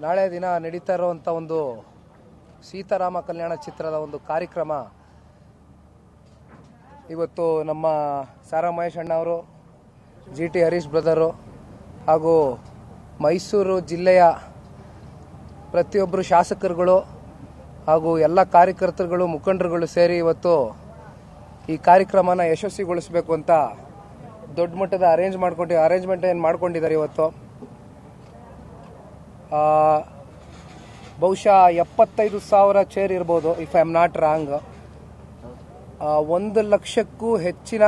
ನಾಳೆ ದಿನ ನಡೀತಾ ಇರುವಂಥ ಒಂದು ಸೀತಾರಾಮ ಕಲ್ಯಾಣ ಚಿತ್ರದ ಒಂದು ಕಾರ್ಯಕ್ರಮ ಇವತ್ತು ನಮ್ಮ ಸಾರಾ ಮಹೇಶ್ ಅಣ್ಣ ಅವರು, GT ಹರೀಶ್ ಬ್ರದರು ಹಾಗೂ ಮೈಸೂರು ಜಿಲ್ಲೆಯ ಪ್ರತಿಯೊಬ್ಬರು ಶಾಸಕರುಗಳು ಹಾಗೂ ಎಲ್ಲ ಕಾರ್ಯಕರ್ತರುಗಳು, ಮುಖಂಡರುಗಳು ಸೇರಿ ಇವತ್ತು ಈ ಕಾರ್ಯಕ್ರಮನ ಯಶಸ್ವಿಗೊಳಿಸಬೇಕು ಅಂತ ದೊಡ್ಡ ಮಟ್ಟದ ಅರೇಂಜ್ಮೆಂಟ್ ಏನು ಮಾಡ್ಕೊಂಡಿದ್ದಾರೆ. ಇವತ್ತು ಬಹುಶಃ 75,000 ಚೇರ್ ಇರ್ಬೋದು, if I am not wrong. 1 ಲಕ್ಷಕ್ಕೂ ಹೆಚ್ಚಿನ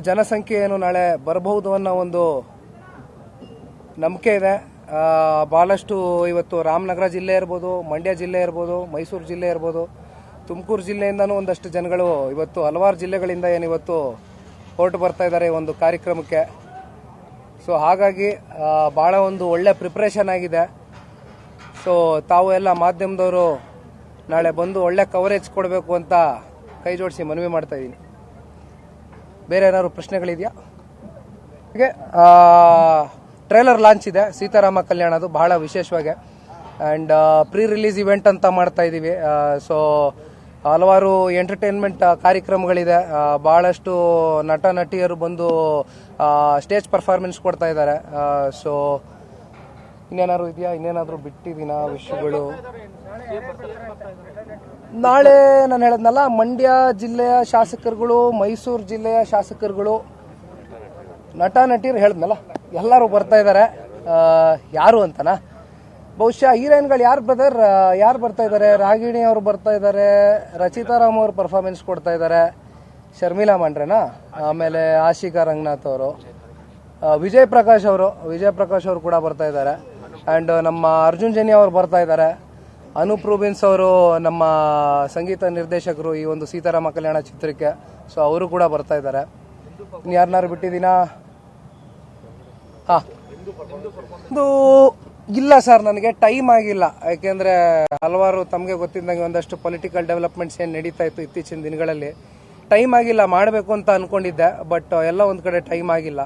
ಜನಸಂಖ್ಯೆ ಏನು ನಾಳೆ ಬರಬಹುದು ಅನ್ನೋ ಒಂದು ನಂಬಿಕೆ ಇದೆ. ಬಹಳಷ್ಟು ಇವತ್ತು ರಾಮನಗರ ಜಿಲ್ಲೆ ಇರ್ಬೋದು, ಮಂಡ್ಯ ಜಿಲ್ಲೆ ಇರ್ಬೋದು, ಮೈಸೂರು ಜಿಲ್ಲೆ ಇರ್ಬೋದು, ತುಮಕೂರು ಜಿಲ್ಲೆಯಿಂದನೂ ಒಂದಷ್ಟು ಜನಗಳು ಇವತ್ತು ಹಲವಾರು ಜಿಲ್ಲೆಗಳಿಂದ ಏನಿವತ್ತು ಹೊರಟು ಬರ್ತಾ ಇದ್ದಾರೆ ಈ ಒಂದು ಕಾರ್ಯಕ್ರಮಕ್ಕೆ. ಸೊ ಹಾಗಾಗಿ ಭಾಳ ಒಂದು ಒಳ್ಳೆ ಪ್ರಿಪ್ರೇಷನ್ ಆಗಿದೆ. ಸೊ ತಾವು ಎಲ್ಲ ಮಾಧ್ಯಮದವರು ನಾಳೆ ಬಂದು ಒಳ್ಳೆ ಕವರೇಜ್ ಕೊಡಬೇಕು ಅಂತ ಕೈ ಜೋಡಿಸಿ ಮನವಿ ಮಾಡ್ತಾ ಇದ್ದೀನಿ. ಬೇರೆ ಏನಾದ್ರು ಪ್ರಶ್ನೆಗಳಿದೆಯಾ? ಹೀಗೆ ಟ್ರೇಲರ್ ಲಾಂಚ್ ಇದೆ ಸೀತಾರಾಮ ಕಲ್ಯಾಣದು, ಬಹಳ ವಿಶೇಷವಾಗಿ. ಆ್ಯಂಡ್ ಪ್ರೀ ರಿಲೀಸ್ ಇವೆಂಟ್ ಅಂತ ಮಾಡ್ತಾ ಇದ್ದೀವಿ. ಸೊ ಹಲವಾರು ಎಂಟರ್ಟೈನ್ಮೆಂಟ್ ಕಾರ್ಯಕ್ರಮಗಳಿದೆ. ಬಹಳಷ್ಟು ನಟ ನಟಿಯರು ಬಂದು ಸ್ಟೇಜ್ ಪರ್ಫಾರ್ಮೆನ್ಸ್ ಕೊಡ್ತಾ ಇದ್ದಾರೆ. ಸೊ ಇನ್ನೇನಾದ್ರು ಇದೆಯಾ? ಇನ್ನೇನಾದರೂ ಬಿಟ್ಟಿದ್ದೀನಾ ವಿಷಯಗಳು? ನಾಳೆ ನಾನು ಹೇಳಿದ್ನಲ್ಲ, ಮಂಡ್ಯ ಜಿಲ್ಲೆಯ ಶಾಸಕರುಗಳು, ಮೈಸೂರು ಜಿಲ್ಲೆಯ ಶಾಸಕರುಗಳು, ನಟ ನಟಿಯರು ಹೇಳಿದ್ನಲ್ಲ, ಎಲ್ಲರೂ ಬರ್ತಾ ಇದ್ದಾರೆ. ಯಾರು ಅಂತನಾ? ಬಹುಶಃ ಹೀರೋಯಿನ್ಗಳು ಯಾರು ಬರ್ತಾ ಇದ್ದಾರೆ? ರಾಗಿಣಿ ಅವರು ಬರ್ತಾ ಇದ್ದಾರೆ, ರಚಿತಾರಾಮ್ ಅವರು ಪರ್ಫಾರ್ಮೆನ್ಸ್ ಕೊಡ್ತಾ ಇದ್ದಾರೆ, ಶರ್ಮಿಳಾ ಮಂಡ್ರೆನಾ, ಆಮೇಲೆ ಆಶಿಕಾ ರಂಗನಾಥ್ ಅವರು, ವಿಜಯ್ ಪ್ರಕಾಶ್ ಅವರು ಕೂಡ ಬರ್ತಾ ಇದ್ದಾರೆ. ಆ್ಯಂಡ್ ನಮ್ಮ ಅರ್ಜುನ್ ಜನ್ಯ ಅವರು ಬರ್ತಾ ಇದ್ದಾರೆ. ಅನೂಪ್ ರೂಬಿನ್ಸ್ ಅವರು ನಮ್ಮ ಸಂಗೀತ ನಿರ್ದೇಶಕರು ಈ ಒಂದು ಸೀತಾರಾಮ ಕಲ್ಯಾಣ ಚಿತ್ರಕ್ಕೆ. ಸೊ ಅವರು ಕೂಡ ಬರ್ತಾ ಇದ್ದಾರೆ. ಇನ್ನು ಯಾರನ್ನಾರು ಬಿಟ್ಟಿದ್ದೀನಾ? ಒಂದು ಇಲ್ಲ ಸರ್, ನನಗೆ ಟೈಮ್ ಆಗಿಲ್ಲ. ಯಾಕೆಂದರೆ ಹಲವಾರು ತಮಗೆ ಗೊತ್ತಿದ್ದಂಗೆ ಒಂದಷ್ಟು ಪೊಲಿಟಿಕಲ್ ಡೆವಲಪ್ಮೆಂಟ್ಸ್ ಏನು ನಡೀತಾ ಇತ್ತು ಇತ್ತೀಚಿನ ದಿನಗಳಲ್ಲಿ. ಟೈಮ್ ಆಗಿಲ್ಲ, ಮಾಡಬೇಕು ಅಂತ ಅಂದ್ಕೊಂಡಿದ್ದೆ, ಬಟ್ ಎಲ್ಲ ಒಂದು ಕಡೆ ಟೈಮ್ ಆಗಿಲ್ಲ.